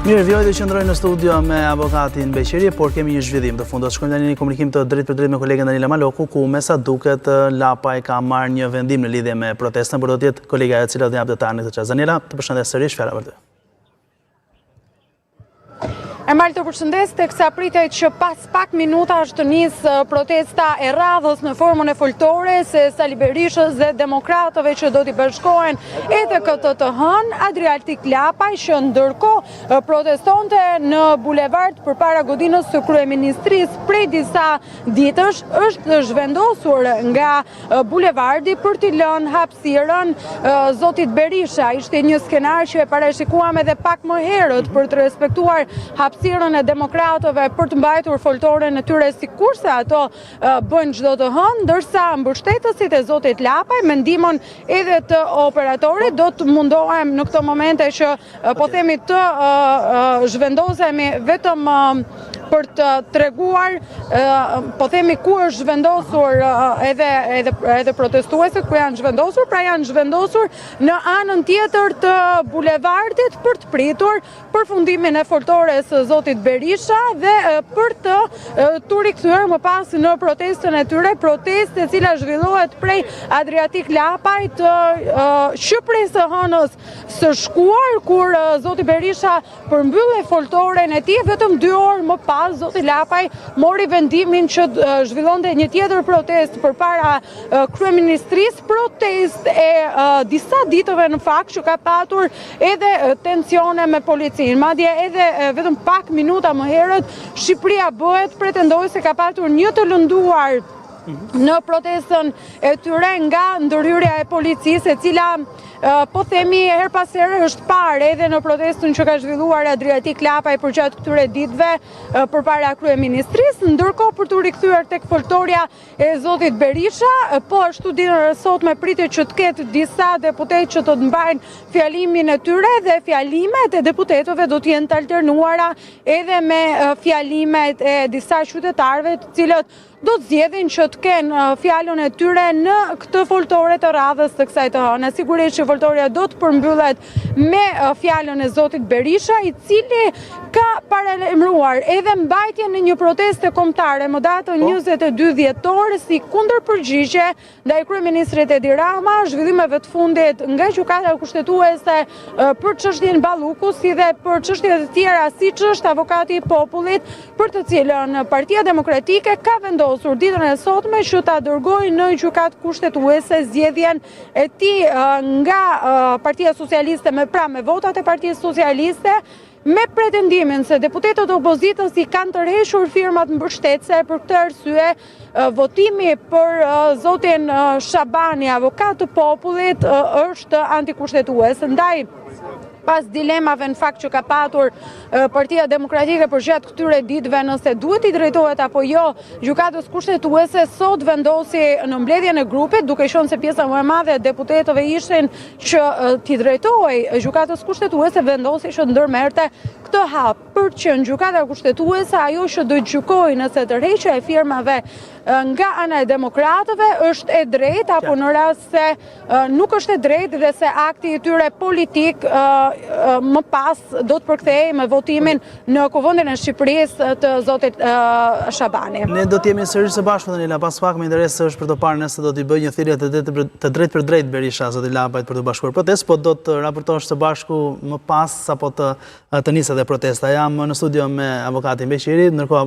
Mirë, vjoj dhe qëndroj në studio me avokatin Beqiri, por kemi një zhvillim të fundot. Shkojmë tani një komunikim të drejt për drejt me kolegen Danila Maloku, ku me sa duket Lapaj ka marrë një vendim në lidhje me protestën, por do tjetë kolega e cila dhe japë detajnë këtë çast. Danila, të përshëndes sërish, fjala për ty. Të përshëndes, teksa pritet që pas pak minuta është nisë protesta e radhës në formën e foltore se Sali Berishës dhe demokratëve që do t'i bashkohen edhe këtë të hënë, Adriatik Lapaj që ndërkohë protestonte në bulevard përpara godinës së kryeministrisë prej disa ditësh, është zhvendosur nga bulevardi për t'i lënë hapësirën zotit Berisha. Ishte një skenar që e parashikuam edhe pak më herët për të respektuar hapësirën e demokratëve për të mbajtur foltore në tyre si kurse ato bëjnë çdo të hënë, ndërsa mbështetësit e zotit Lapaj me ndihmën edhe të operatorit do të mundohem në këto momente që po themi të zhvendosemi vetëm për të treguar po themi ku është zhvendosur edhe protestuesit, ku janë zhvendosur, pra janë zhvendosur në anën tjetër të bulevardit për të pritur përfundimin e foltores së zotit Berisha dhe për të rikthyer më pas në protestën e tyre, protestë e cila zhvillohet prej Adriatik Lapaj të Shqipërisë së hënës së shkuar, kur zoti Berisha përmbyllej foltoren e tij vetëm 2 orë më pas. Zoti Lapaj mori vendimin që zhvillonte një tjetër protestë përpara kryeministrisë, protestë e disa ditëve në fakt që ka patur edhe tensione me policinë. Madje edhe vetëm pak minuta më herët Shqipëria bëhet pretendoi se ka patur një të lënduar në protestën e tyre nga ndërhyrja e policisë, e cila po themi her pas here është parë edhe në protestën që ka zhvilluar Adriatik Lapaj për gjatë këtyre ditëve përpara kryeministrisë, ndërkohë për të rikthyer tek foltoria e zotit Berisha, po ashtu ditën e sotme pritet që të ketë disa deputetë që do të mbajnë fjalimin e tyre dhe fjalimet e deputetëve do të jenë të alternuara edhe me fjalimet e disa qytetarëve të cilët do të zgjedhin që të kenë fjalën e tyre në këtë foltore të radhës të kësaj të hënë. Sigurisht që foltoria do të përmbyllet me fjalën e zotit Berisha, i cili ka paralajmëruar edhe mbajtjen në një proteste kombëtare më datën 22 dhjetor si kundërpërgjigje ndaj kryeministrit Edi Rama, zhvillimeve të fundit nga gjykata kushtetuese për çështjen Balluku, si dhe për çështje të tjera siç është avokati i popullit, për të cilën Partia Demokratike ka vendosur ditën e sotme që ta dërgojë në gjykatë kushtetuese zgjedhjen e tij nga Partia Socialiste me votat e Partisë Socialiste, me pretendimin se deputetët opozitës i kanë tërhequr firmat mbështetëse. Për këtë arsye, votimi për zotin Shabani, avokat të popullit, është antikushtetues. Ndaj pas dilemave në fakt që ka patur Partia Demokratike për gjatë këtyre ditëve nëse duhet i drejtohet apo jo gjykatës kushtetuese, sot vendosi në mbledhjen e grupit, duke qenë se pjesa më e madhe e deputetëve ishin që t'i drejtohej gjykatës kushtetuese, vendosi që ndërmerrte këtë hap për që në gjykata kushtetuese ajo që do të gjykojë nëse tërheqja e firmave nga ana e demokratëve është e drejtë apo në rast se nuk është e drejtë dhe se akti i tyre politik më pas do të përkthehej me votimin në Kuvendin e Shqipërisë të zotit Shabani. Ne do të jemi sërish së bashku Danila, pas pak me interes është për të parë nëse do t'i bëjë një thirrje të drejtë për drejtë Berisha zotit Lapajt për të bashkuar protestë, po do të raportosh së bashku më pas apo të nisë edhe protesta. Jam në studio me avokatin Beqiri, ndërkohë